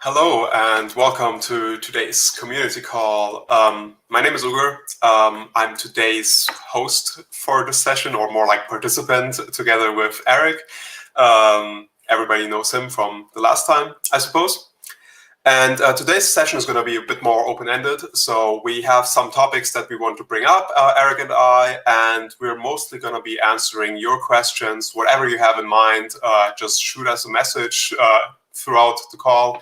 Hello and welcome to today's community call. My name is Ugur. I'm today's host for this session, or more like participant, together with Eric. Everybody knows him from the last time, I suppose. And today's session is going to be a bit more open-ended. So we have some topics that we want to bring up, Eric and I, and we're mostly going to be answering your questions. Whatever you have in mind, just shoot us a message throughout the call.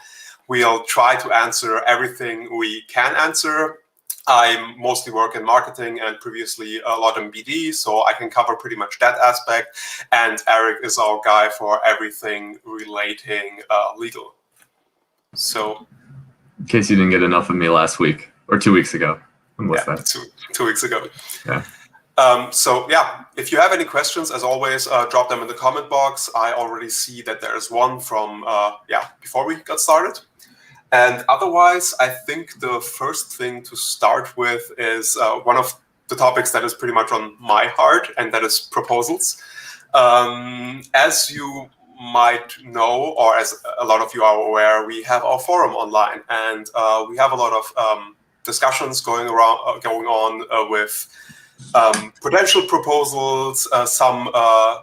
We'll try to answer everything we can answer. I mostly work in marketing and previously a lot in BD, so I can cover pretty much that aspect. And Eric is our guy for everything relating legal. So, in case you didn't get enough of me last week or 2 weeks ago. When was that? Two weeks ago. Yeah. So yeah, if you have any questions, as always, drop them in the comment box. I already see that there's one from before we got started. And otherwise, I think the first thing to start with is one of the topics that is pretty much on my heart, and that is proposals. As you might know, or as a lot of you are aware, we have our forum online, and we have a lot of discussions going on with potential proposals, some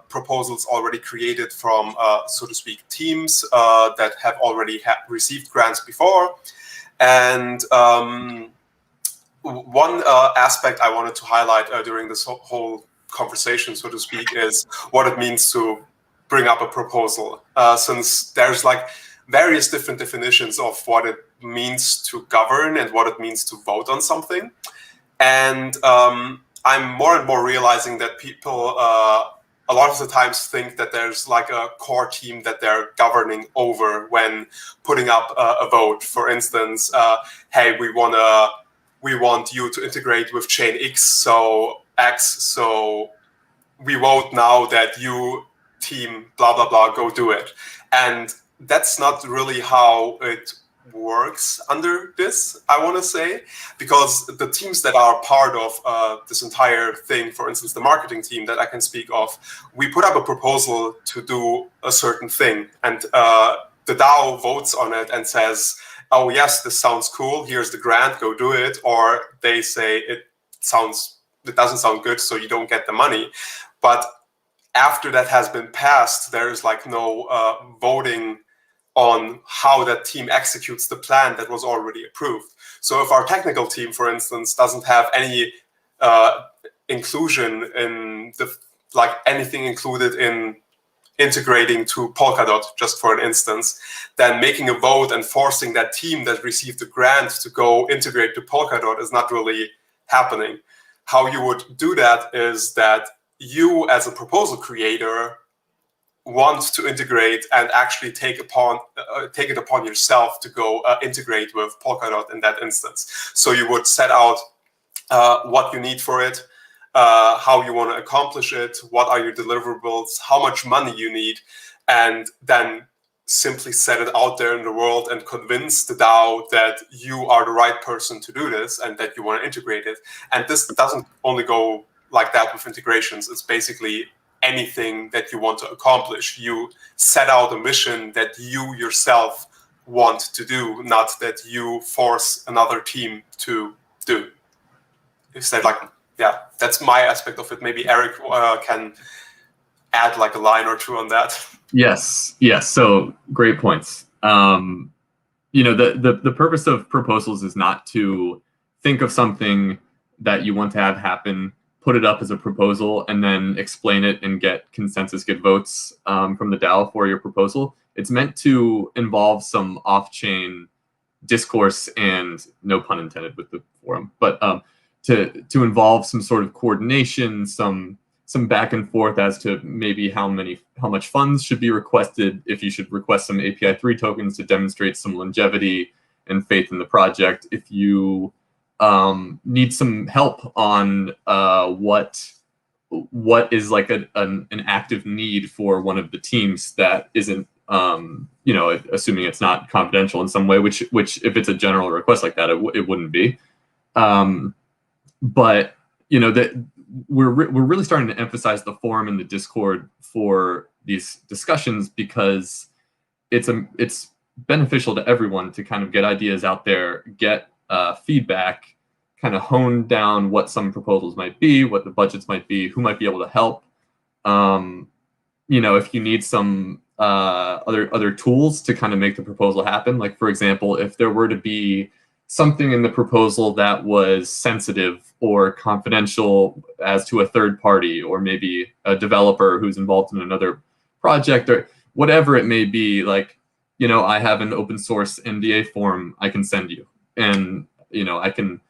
proposals already created from, so to speak, teams that have already received grants before. And one aspect I wanted to highlight during this whole conversation, so to speak, is what it means to bring up a proposal, since there's like various different definitions of what it means to govern and what it means to vote on something. And I'm more and more realizing that people a lot of the times think that there's like a core team that they're governing over when putting up a vote. For instance, hey, we want you to integrate with chain X, so we vote now that you team blah blah blah go do it. And that's not really how it works under this, I want to say, because the teams that are part of this entire thing, for instance, the marketing team that I can speak of, we put up a proposal to do a certain thing, and the DAO votes on it and says, oh yes, this sounds cool, here's the grant, go do it, or they say it doesn't sound good, so you don't get the money. But after that has been passed, there is like no voting on how that team executes the plan that was already approved. So if our technical team, for instance, doesn't have any inclusion in anything included in integrating to Polkadot, just for an instance, then making a vote and forcing that team that received the grant to go integrate to Polkadot is not really happening. How you would do that is that you, as a proposal creator, want to integrate and actually take it upon yourself to go integrate with Polkadot in that instance. So you would set out what you need for it, how you want to accomplish it, what are your deliverables, how much money you need, and then simply set it out there in the world and convince the DAO that you are the right person to do this and that you want to integrate it. And this doesn't only go like that with integrations. It's basically anything that you want to accomplish. You set out a mission that you yourself want to do, not that you force another team to do. Is that like, yeah, that's my aspect of it. Maybe Eric can add like a line or two on that. Yes. So great points. The purpose of proposals is not to think of something that you want to have happen, put it up as a proposal, and then explain it and get consensus, get votes from the DAO for your proposal. It's meant to involve some off-chain discourse and, no pun intended with the forum, but to involve some sort of coordination, some back and forth as to maybe how much funds should be requested, if you should request some API 3 tokens to demonstrate some longevity and faith in the project, if you need some help on what is like an active need for one of the teams that isn't, assuming it's not confidential in some way, which if it's a general request like that, it wouldn't be. but that we're really starting to emphasize the forum and the Discord for these discussions, because it's beneficial to everyone to kind of get ideas out there, get feedback, kind of hone down what some proposals might be, what the budgets might be, who might be able to help. If you need some other tools to kind of make the proposal happen, like for example, if there were to be something in the proposal that was sensitive or confidential as to a third party, or maybe a developer who's involved in another project, or whatever it may be, like, I have an open source NDA form I can send you, and I can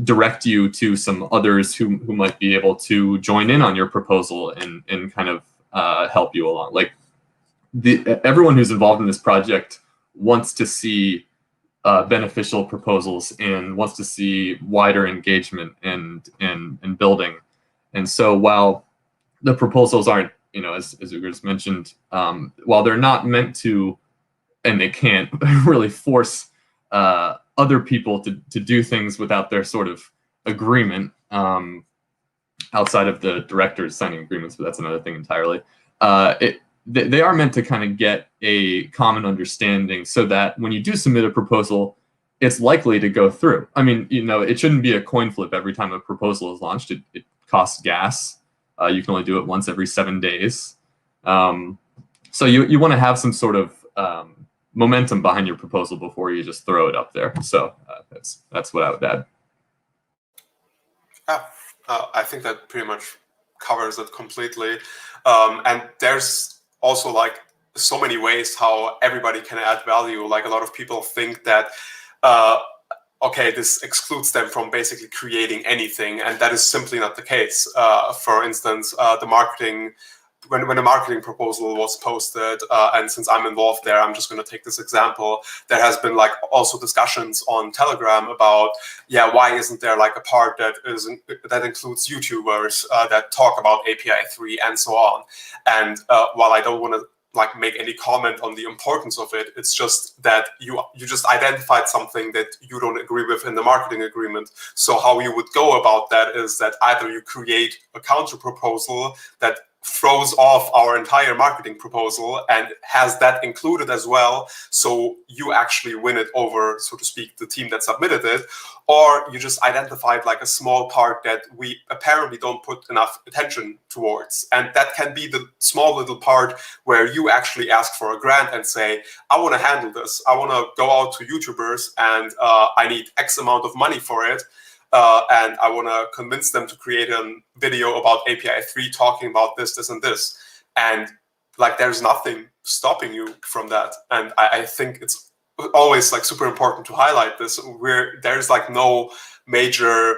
direct you to some others who might be able to join in on your proposal and kind of help you along. Like, everyone who's involved in this project wants to see beneficial proposals and wants to see wider engagement and building. And so while the proposals aren't, as Ugar's mentioned, while they're not meant to, and they can't really force other people to do things without their sort of agreement, outside of the directors signing agreements, but that's another thing entirely. They are meant to kind of get a common understanding, so that when you do submit a proposal, it's likely to go through. I mean, it shouldn't be a coin flip every time a proposal is launched. It costs gas. You can only do it once every 7 days. So you want to have some sort of momentum behind your proposal before you just throw it up there. So that's what I would add. Yeah, I think that pretty much covers it completely. And there's also like so many ways how everybody can add value. Like, a lot of people think that okay, this excludes them from basically creating anything, and that is simply not the case. For instance, the marketing, when a marketing proposal was posted, and since I'm involved there, I'm just going to take this example. There has been like also discussions on Telegram about, why isn't there like a part that includes YouTubers that talk about API 3 and so on. And while I don't want to like make any comment on the importance of it, it's just that you just identified something that you don't agree with in the marketing agreement. So how you would go about that is that either you create a counter proposal that throws off our entire marketing proposal and has that included as well, so you actually win it over, so to speak, the team that submitted it, or you just identified like a small part that we apparently don't put enough attention towards. And that can be the small little part where you actually ask for a grant and say, I want to handle this. I want to go out to YouTubers and I need X amount of money for it. And I want to convince them to create a video about API 3 talking about this, this, and this. And like, there's nothing stopping you from that. And I think it's always like super important to highlight this, where there's like no major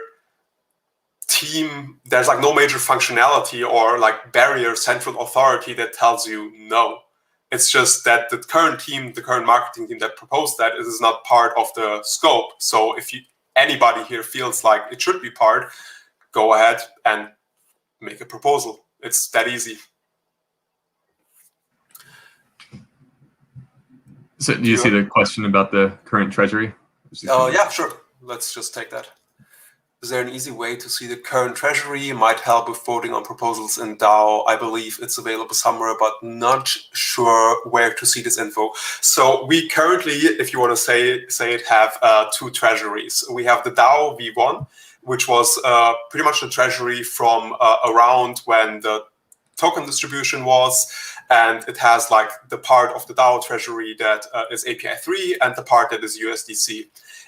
team, there's like no major functionality or like barrier, central authority that tells you no. It's just that the current team, the current marketing team that proposed that, it is not part of the scope. So if anybody here feels like it should be part, go ahead and make a proposal. It's that easy. So do you see the question about the current treasury? Yeah, sure. Let's just take that. Is there an easy way to see the current treasury? It might help with voting on proposals in DAO. I believe it's available somewhere, but not sure where to see this info. So we currently, if you want to say it, have two treasuries. We have the DAO V1, which was pretty much the treasury from around when the token distribution was, and it has like the part of the DAO treasury that is API 3 and the part that is USDC.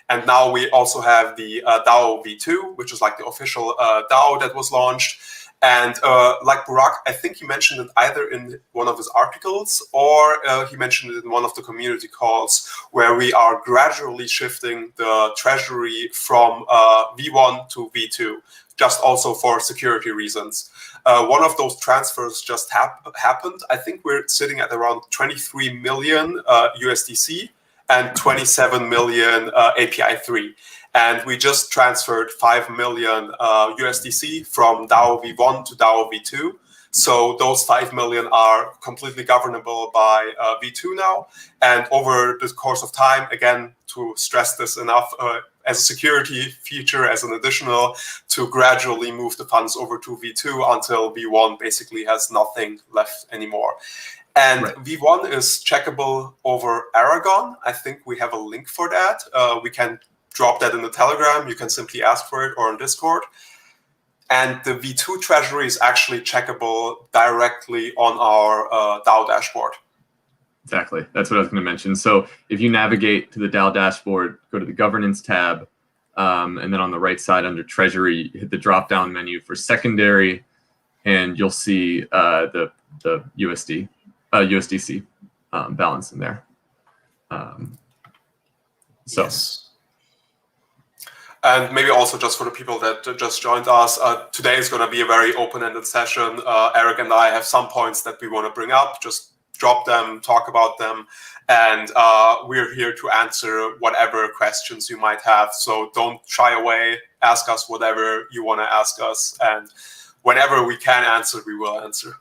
And now we also have the DAO V2, which is like the official DAO that was launched. And like Burak, I think he mentioned it either in one of his articles or he mentioned it in one of the community calls, where we are gradually shifting the treasury from V1 to V2, just also for security reasons. One of those transfers just happened. I think we're sitting at around 23 million USDC and 27 million API 3. And we just transferred 5 million USDC from DAO V1 to DAO V2. So those 5 million are completely governable by V2 now. And over the course of time, again, to stress this enough, as a security feature, as an additional, to gradually move the funds over to V2 until V1 basically has nothing left anymore. And right. V1 is checkable over Aragon. I think we have a link for that. We can drop that in the Telegram. You can simply ask for it, or on Discord. And the V2 treasury is actually checkable directly on our DAO dashboard. Exactly. That's what I was going to mention. So if you navigate to the DAO dashboard, go to the governance tab, and then on the right side under treasury, hit the drop-down menu for secondary, and you'll see the USDC balance in there. Yes. And maybe also just for the people that just joined us, today is going to be a very open-ended session. Eric and I have some points that we want to bring up. Just drop them, talk about them, and we're here to answer whatever questions you might have. So don't shy away. Ask us whatever you want to ask us, and whenever we can answer, we will answer.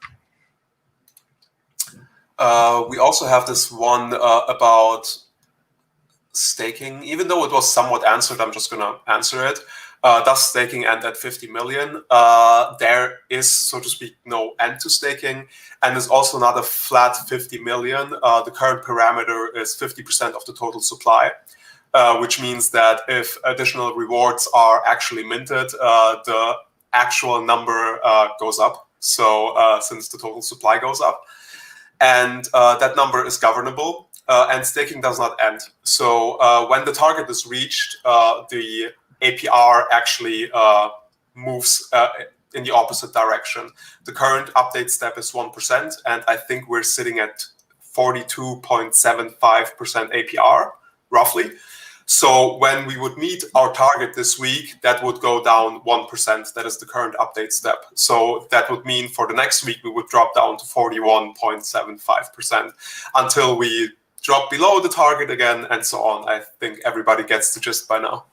We also have this one about staking. Even though it was somewhat answered, I'm just going to answer it. Does staking end at 50 million? There is, so to speak, no end to staking, and there's also not a flat 50 million. The current parameter is 50% of the total supply, which means that if additional rewards are actually minted, the actual number goes up. So since the total supply goes up, and that number is governable, and staking does not end. So when the target is reached, the APR actually moves in the opposite direction. The current update step is 1%, and I think we're sitting at 42.75% APR, roughly. So when we would meet our target this week, that would go down 1%. That is the current update step. So that would mean for the next week, we would drop down to 41.75% until we drop below the target again, and so on. I think everybody gets the gist by now.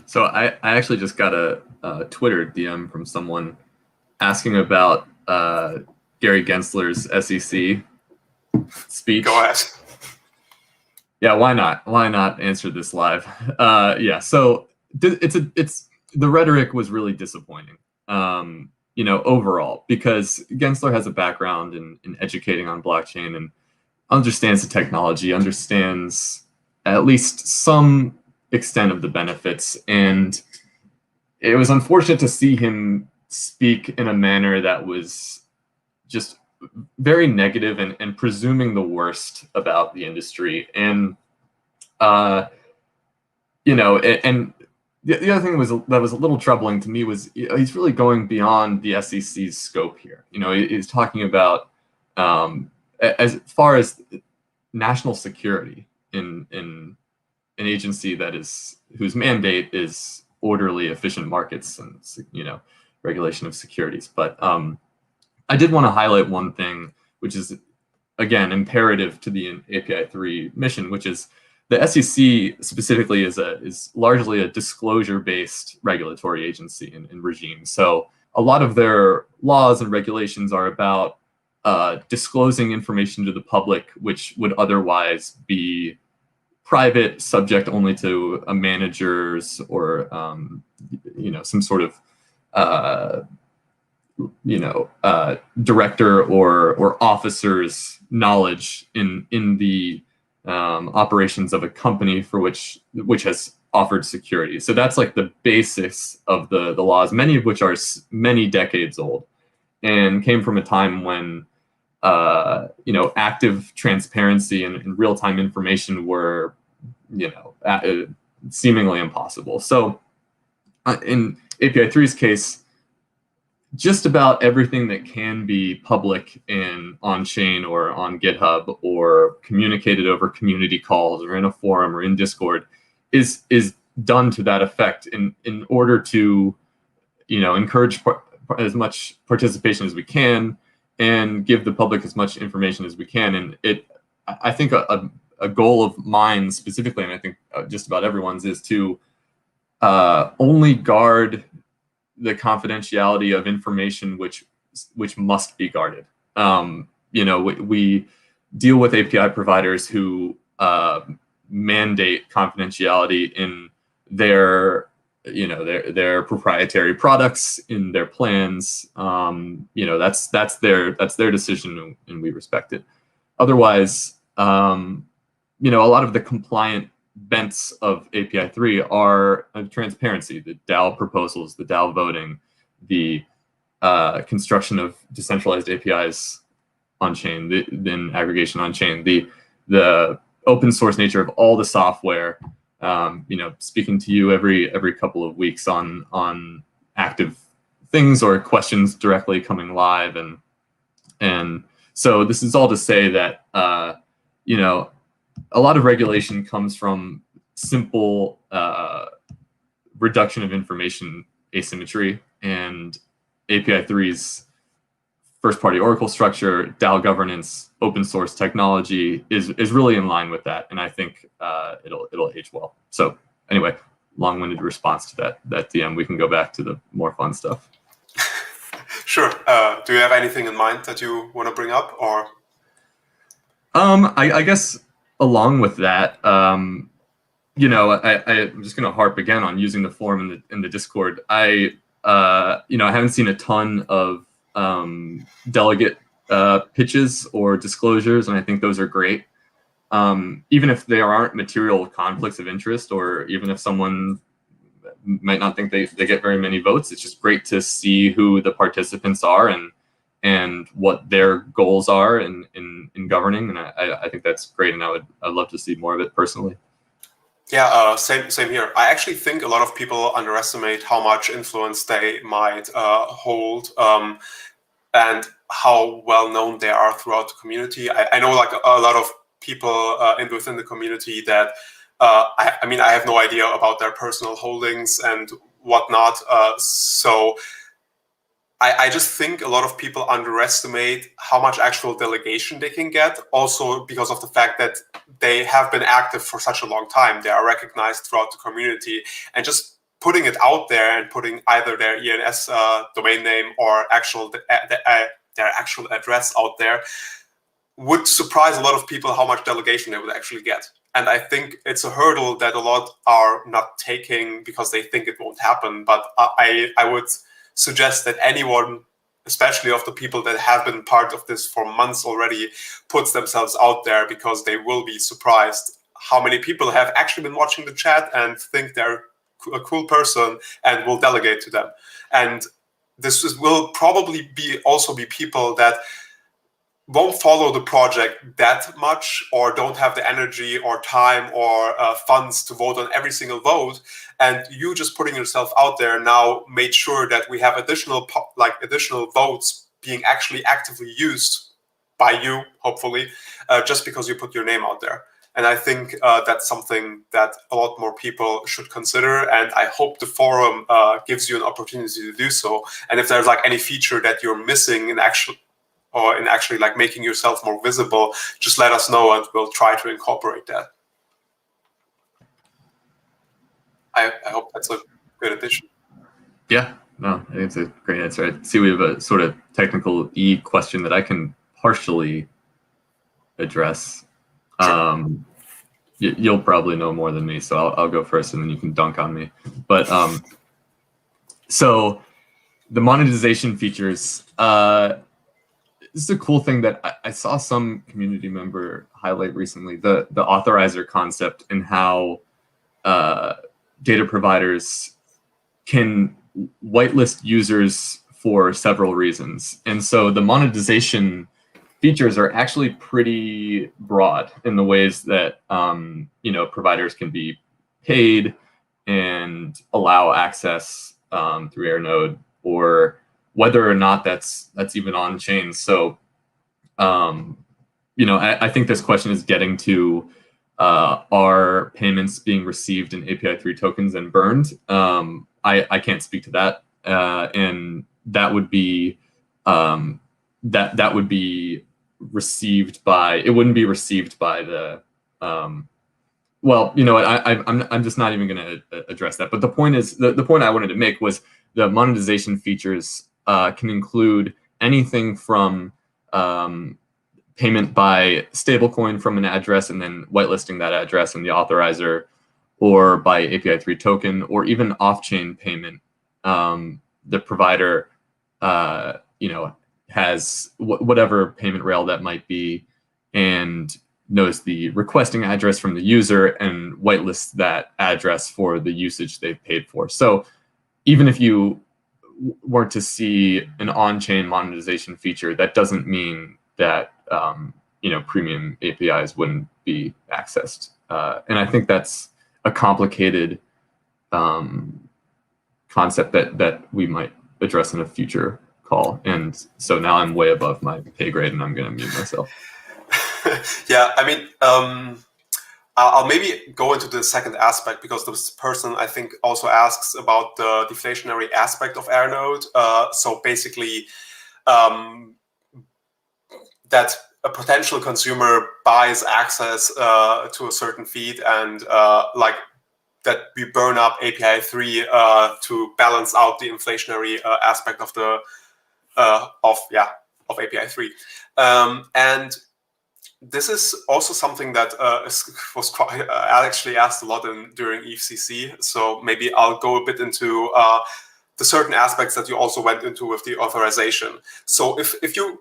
So I actually just got a Twitter DM from someone asking about Gary Gensler's SEC speech. Go ahead. Yeah, why not? Why not answer this live? Yeah, so it's the rhetoric was really disappointing, overall, because Gensler has a background in educating on blockchain and understands the technology, understands at least some extent of the benefits, and it was unfortunate to see him speak in a manner that was just very negative and presuming the worst about the industry. And and the other thing that was a little troubling to me was he's really going beyond the SEC's scope here. He's talking about as far as national security in an agency that is whose mandate is orderly, efficient markets and regulation of securities. But I did want to highlight one thing, which is again imperative to the API 3 mission, which is the SEC specifically is largely a disclosure-based regulatory agency and regime. So a lot of their laws and regulations are about disclosing information to the public, which would otherwise be private, subject only to a manager's or some sort of director or officer's knowledge in the operations of a company for which has offered security. So that's like the basis of the laws, many of which are many decades old and came from a time when active transparency and real-time information were seemingly impossible. So in API 3's case, just about everything that can be public and on-chain or on GitHub or communicated over community calls or in a forum or in Discord is done to that effect in order to encourage as much participation as we can and give the public as much information as we can. And I think a goal of mine specifically, and I think just about everyone's, is to only guard the confidentiality of information which must be guarded. We deal with API providers who mandate confidentiality in their their proprietary products, in their plans. That's their decision, and we respect it. Otherwise, a lot of the compliant bents of API 3 are transparency, the DAO proposals, the DAO voting, the construction of decentralized APIs on chain, then aggregation on chain, the open source nature of all the software. Speaking to you every couple of weeks on active things or questions directly coming live, and so this is all to say that a lot of regulation comes from simple reduction of information asymmetry, and API 3's first-party Oracle structure, DAO governance, open source technology is really in line with that, and I think it'll age well. So anyway, long-winded response to that DM. We can go back to the more fun stuff. Sure. Do you have anything in mind that you want to bring up, or? I guess along with that, I'm just going to harp again on using the forum in the Discord. I haven't seen a ton of delegate pitches or disclosures, and I think those are great. Even if there aren't material conflicts of interest, or even if someone might not think they get very many votes, it's just great to see who the participants are and what their goals are in governing, and I think that's great, and I'd love to see more of it personally. Yeah, same here. I actually think a lot of people underestimate how much influence they might hold, and how well known they are throughout the community. I know like a lot of people within the community that I have no idea about their personal holdings and whatnot. So I just think a lot of people underestimate how much actual delegation they can get, also because of the fact that they have been active for such a long time. They are recognized throughout the community, and just putting it out there and putting either their ENS domain name or their actual address out there would surprise a lot of people how much delegation they would actually get. And I think it's a hurdle that a lot are not taking because they think it won't happen. But I would suggest that anyone, especially of the people that have been part of this for months already, puts themselves out there, because they will be surprised how many people have actually been watching the chat and think they're a cool person and will delegate to them. And this will probably also be people that won't follow the project that much, or don't have the energy or time or funds to vote on every single vote. And you just putting yourself out there now made sure that we have additional votes being actually actively used by you, hopefully, just because you put your name out there. And I think that's something that a lot more people should consider. And I hope the forum gives you an opportunity to do so. And if there's like any feature that you're missing in actually like making yourself more visible, just let us know and we'll try to incorporate that. I hope that's a good addition. Yeah, no, I think it's a great answer. I see we have a sort of technical question that I can partially address. Sure. You'll probably know more than me, so I'll go first and then you can dunk on me. But so the monetization features, this is a cool thing that I saw some community member highlight recently, the authorizer concept, and how data providers can whitelist users for several reasons. And so the monetization features are actually pretty broad in the ways that providers can be paid and allow access through Airnode, or whether or not that's even on chain. So I think this question is getting to are payments being received in API 3 tokens and burned? I can't speak to that, and that would be that would be received by, it wouldn't be received by the well, you know what, I'm just not even going to address that. But the point is, the point I wanted to make was the monetization features can include anything from payment by stablecoin from an address and then whitelisting that address in the authorizer, or by API 3 token, or even off-chain payment. The provider, has whatever payment rail that might be, and knows the requesting address from the user and whitelists that address for the usage they've paid for. So even if you were to see an on-chain monetization feature, that doesn't mean that premium APIs wouldn't be accessed. And I think that's a complicated concept that we might address in a future call. And so now I'm way above my pay grade, and I'm going to mute myself. Yeah, I mean, I'll maybe go into the second aspect, because this person, I think, also asks about the deflationary aspect of Airnode. So basically, that a potential consumer buys access to a certain feed, and that we burn up API 3 to balance out the inflationary aspect of the of API 3, and this is also something that was quite, actually asked a lot during EFCC. So maybe I'll go a bit into the certain aspects that you also went into with the authorization. So if you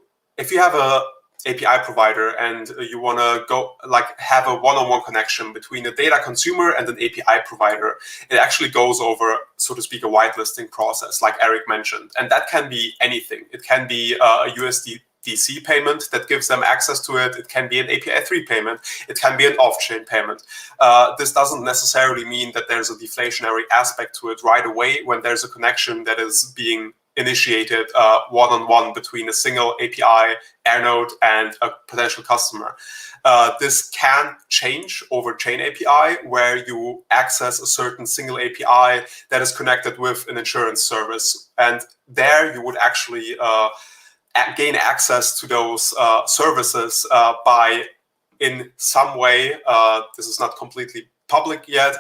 have a API provider and you want to go have a one-on-one connection between a data consumer and an API provider, it actually goes over, so to speak, a whitelisting process, like Eric mentioned. And that can be anything. It can be a USDC payment that gives them access to it. It can be an API 3 payment. It can be an off-chain payment. This doesn't necessarily mean that there's a deflationary aspect to it right away when there's a connection that is being initiated one-on-one between a single API, Airnode, and a potential customer. This can change over Chain API, where you access a certain single API that is connected with an insurance service. And there you would actually gain access to those services by, in some way, this is not completely public yet,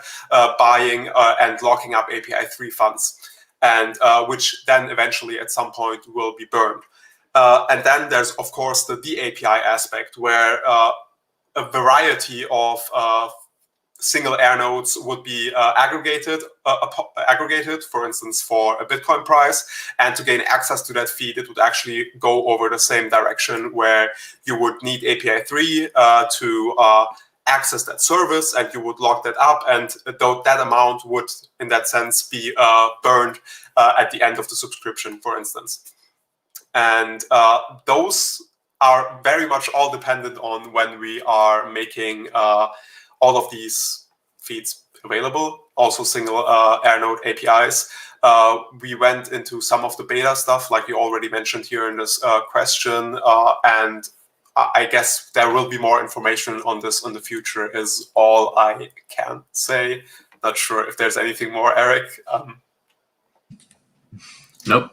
buying and locking up API 3 funds. And which then eventually at some point will be burned. And then there's, of course, the DAPI aspect, where a variety of single Airnodes would be aggregated, for instance, for a Bitcoin price. And to gain access to that feed, it would actually go over the same direction, where you would need API 3 to access that service, and you would lock that up, and that amount would, in that sense, be burned at the end of the subscription, for instance. And those are very much all dependent on when we are making all of these feeds available, also single Airnode APIs. We went into some of the beta stuff, like you already mentioned here in this question, and I guess there will be more information on this in the future, is all I can say. Not sure if there's anything more, Eric. Nope.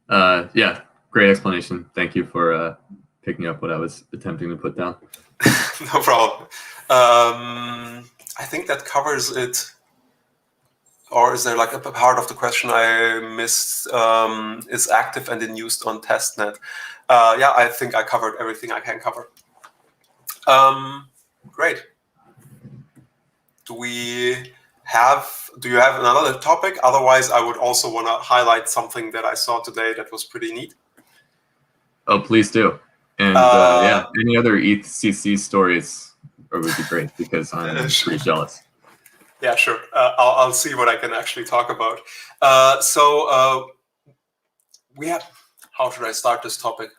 Yeah, great explanation. Thank you for picking up what I was attempting to put down. No problem. I think that covers it. Or is there like a part of the question I missed? Is active and in use on testnet? Yeah, I think I covered everything I can cover. Great. Do you have another topic? Otherwise, I would also want to highlight something that I saw today that was pretty neat. Oh, please do. And yeah, any other ETHCC stories would be great, because I'm pretty jealous. Yeah, sure. I'll see what I can actually talk about. We have, how should I start this topic?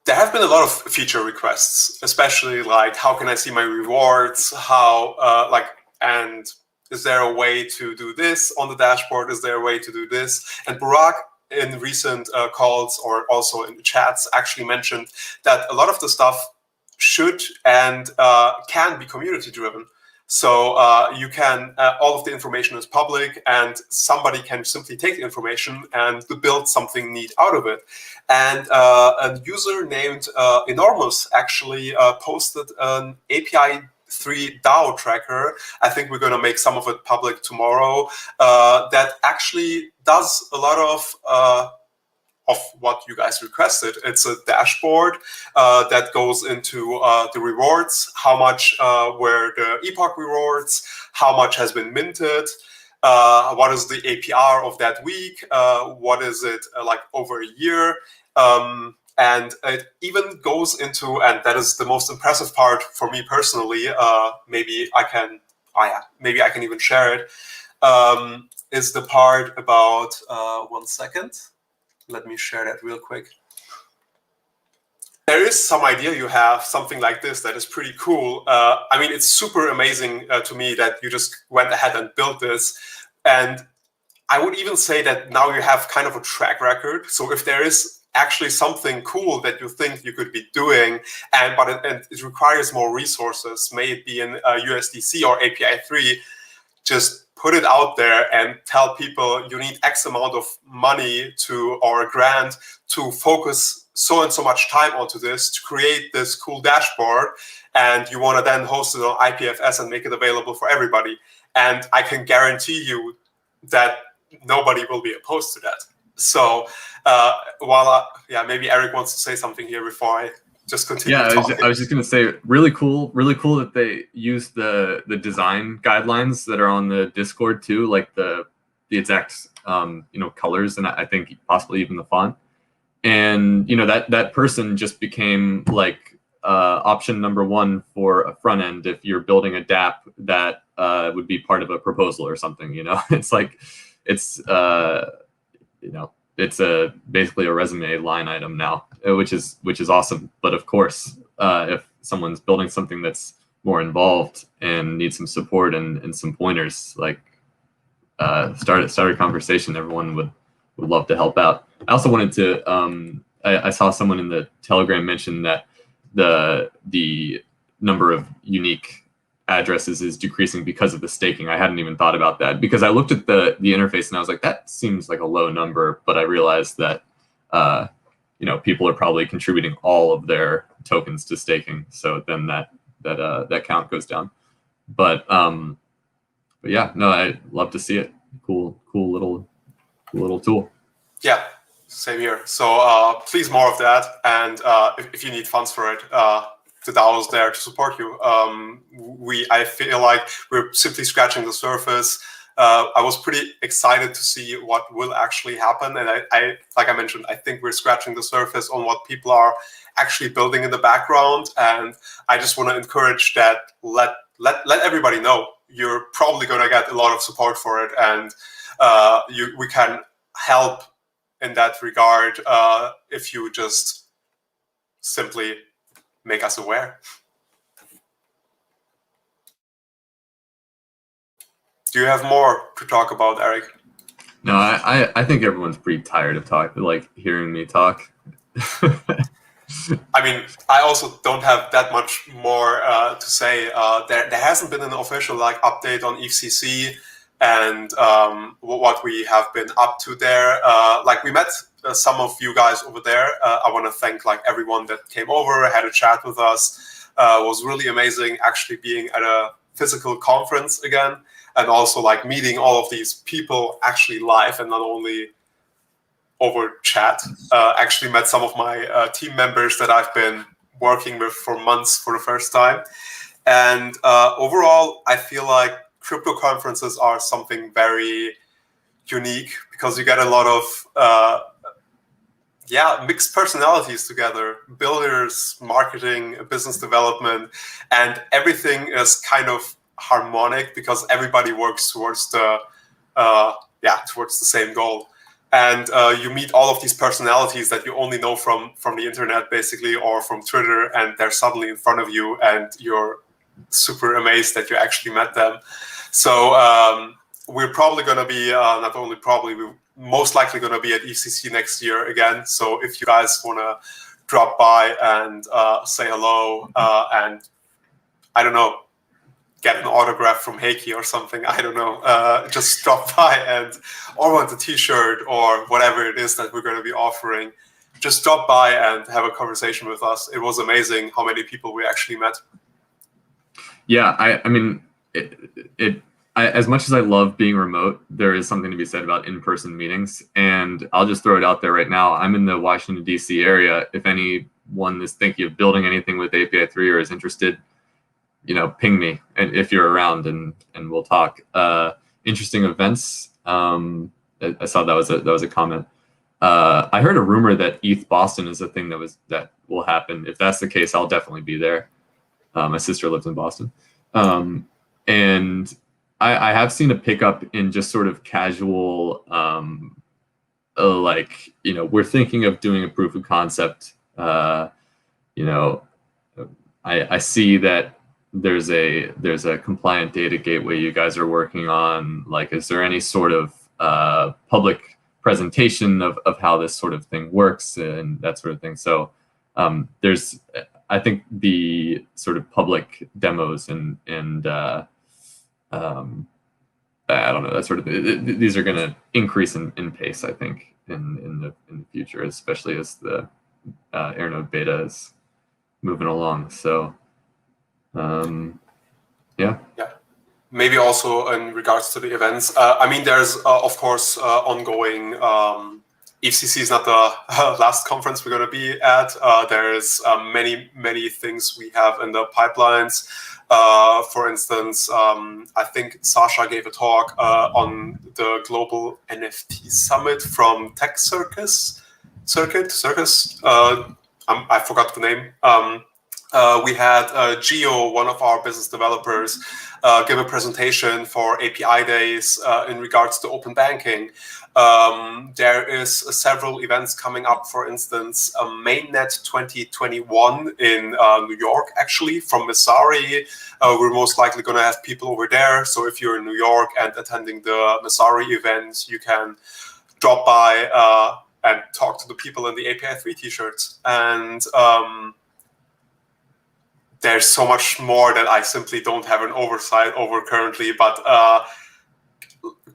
There have been a lot of feature requests, especially like, how can I see my rewards? And is there a way to do this on the dashboard? Is there a way to do this? And Burak, in recent calls or also in the chats, actually mentioned that a lot of the stuff should and can be community driven. So you can, all of the information is public, and somebody can simply take the information and build something neat out of it. And a user named Enormous actually posted an API 3 DAO tracker. I think we're going to make some of it public tomorrow, that actually does a lot of of what you guys requested. It's a dashboard that goes into the rewards, how much were the Epoch rewards, how much has been minted, what is the APR of that week, what is it like over a year, and it even goes into, and that is the most impressive part for me personally, maybe I can even share it, is the part about, 1 second, let me share that real quick. There is some idea you have something like this that is pretty cool. I mean, it's super amazing to me that you just went ahead and built this. And I would even say that now you have kind of a track record. So if there is actually something cool that you think you could be doing, but it requires more resources, may it be in USDC or API 3, just put it out there and tell people you need X amount of money or a grant to focus so and so much time onto this to create this cool dashboard, and you want to then host it on IPFS and make it available for everybody. And I can guarantee you that nobody will be opposed to that. So maybe Eric wants to say something here before I just continue. Yeah, I was just going to say, really cool that they use the design guidelines that are on the Discord too, like the exact colors, and I think possibly even the font. And that person just became like option number one for a front end if you're building a DApp that would be part of a proposal or something. It's like it's basically a resume line item now, which is awesome. But of course, if someone's building something that's more involved and needs some support and some pointers, like start a conversation. Everyone would love to help out. I also wanted to I saw someone in the Telegram mention that the number of unique addresses is decreasing because of the staking. I hadn't even thought about that, because I looked at the interface and I was like, that seems like a low number, but I realized that people are probably contributing all of their tokens to staking, so then that count goes down. But yeah, no, I'd love to see it. Cool little tool. Yeah, same here. So please, more of that. And if you need funds for it, the DAO is there to support you. I feel like we're simply scratching the surface. I was pretty excited to see what will actually happen. And I like I mentioned, I think we're scratching the surface on what people are actually building in the background. And I just want to encourage that, let everybody know you're probably going to get a lot of support for it. And we can help in that regard if you just simply make us aware. Do you have more to talk about, Eric? No, I think everyone's pretty tired of hearing me talk. I mean, I also don't have that much more to say. There hasn't been an official update on EFCC and what we have been up to there. We met some of you guys over there. I want to thank everyone that came over, had a chat with us. It was really amazing actually being at a physical conference again, and also meeting all of these people actually live and not only over chat. Actually met some of my team members that I've been working with for months for the first time. And overall, I feel like crypto conferences are something very unique because you get a lot of mixed personalities together, builders, marketing, business development, and everything is kind of harmonic because everybody works towards the same goal. And you meet all of these personalities that you only know from the internet, basically, or from Twitter, and they're suddenly in front of you, and you're super amazed that you actually met them. So we're probably going to be, not only probably, we're most likely going to be at EFCC next year again. So if you guys want to drop by and say hello and, I don't know, get an autograph from Heikki or something, I don't know, just drop by or want a t-shirt or whatever it is that we're going to be offering, just drop by and have a conversation with us. It was amazing how many people we actually met. Yeah, I mean, as much as I love being remote, there is something to be said about in-person meetings. And I'll just throw it out there right now. I'm in the Washington, D.C. area. If anyone is thinking of building anything with API 3 or is interested, ping me, and if you're around, and we'll talk. Interesting events. I saw that was a comment. I heard a rumor that ETH Boston is a thing that will happen. If that's the case, I'll definitely be there. My sister lives in Boston, and I have seen a pickup in just sort of casual, we're thinking of doing a proof of concept. I see that there's a compliant data gateway you guys are working on. Like, is there any sort of public presentation of how this sort of thing works and that sort of thing? So there's, I think, the sort of public demos and I don't know, that sort of these are going to increase in pace, I think, in the future, especially as the Airnode beta is moving along. So yeah. Maybe also in regards to the events, there's of course ongoing. EFCC is not the last conference we're going to be at. There's many things we have in the pipelines. For instance, I think Sasha gave a talk on the Global NFT Summit from Tech Circus. I forgot the name. We had Geo, one of our business developers, give a presentation for API Days in regards to open banking. There is several events coming up. For instance, Mainnet 2021 in New York, actually, from Messari. We're most likely going to have people over there. So if you're in New York and attending the Messari event, you can drop by and talk to the people in the API 3 t-shirts. And there's so much more that I simply don't have an oversight over currently, but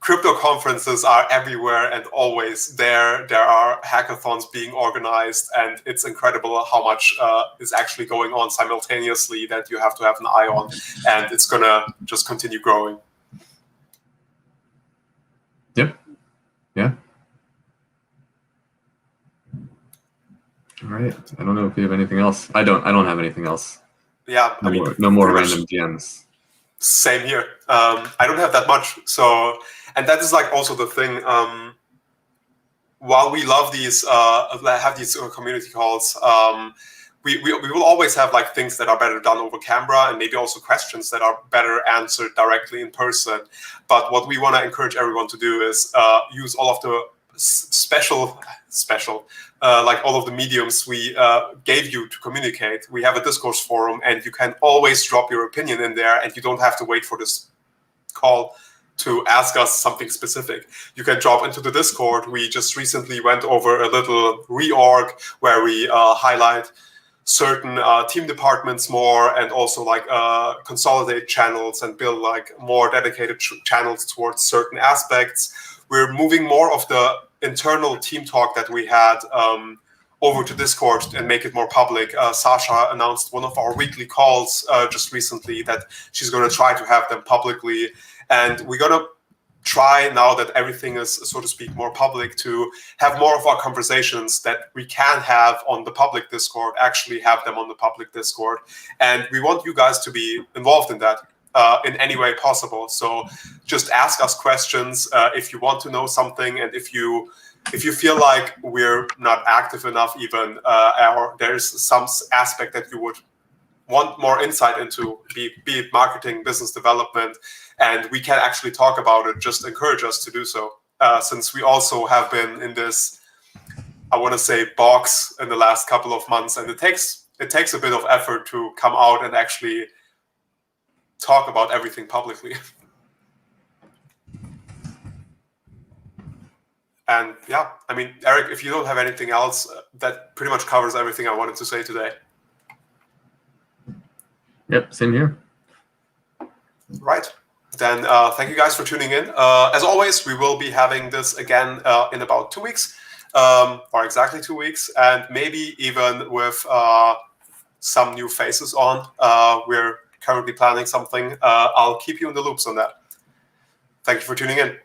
crypto conferences are everywhere and always there. There are hackathons being organized, and it's incredible how much is actually going on simultaneously that you have to have an eye on, and it's gonna just continue growing. Yep. Yeah. All right. I don't know if you have anything else. I don't have anything else. Yeah. No more random DMs. Same here. I don't have that much. So, and that is like also the thing. While we love these, have these community calls, we will always have like things that are better done over camera, and maybe also questions that are better answered directly in person. But what we want to encourage everyone to do is use all of the special, like all of the mediums we gave you to communicate. We have a discourse forum, and you can always drop your opinion in there, and you don't have to wait for this call to ask us something specific. You can drop into the Discord. We just recently went over a little reorg where we highlight certain team departments more, and also like consolidate channels and build like more dedicated channels towards certain aspects. We're moving more of the internal team talk that we had over to Discord and make it more public. Sasha announced one of our weekly calls just recently that she's going to try to have them publicly. And we're going to try, now that everything is, so to speak, more public, to have more of our conversations that we can have on the public Discord, actually have them on the public Discord. And we want you guys to be involved in that. In any way possible. So just ask us questions if you want to know something, and if you feel like we're not active enough, even or there's some aspect that you would want more insight into, be it marketing, business development, and we can actually talk about it, just encourage us to do so. Since we also have been in this, I want to say, box in the last couple of months, and it takes a bit of effort to come out and actually talk about everything publicly. And yeah, I mean, Eric, if you don't have anything else, that pretty much covers everything I wanted to say today. Yep, same here. Right. Then thank you guys for tuning in. As always, we will be having this again in about 2 weeks, or exactly 2 weeks, and maybe even with some new faces on. We're currently planning something. I'll keep you in the loops on that. Thank you for tuning in.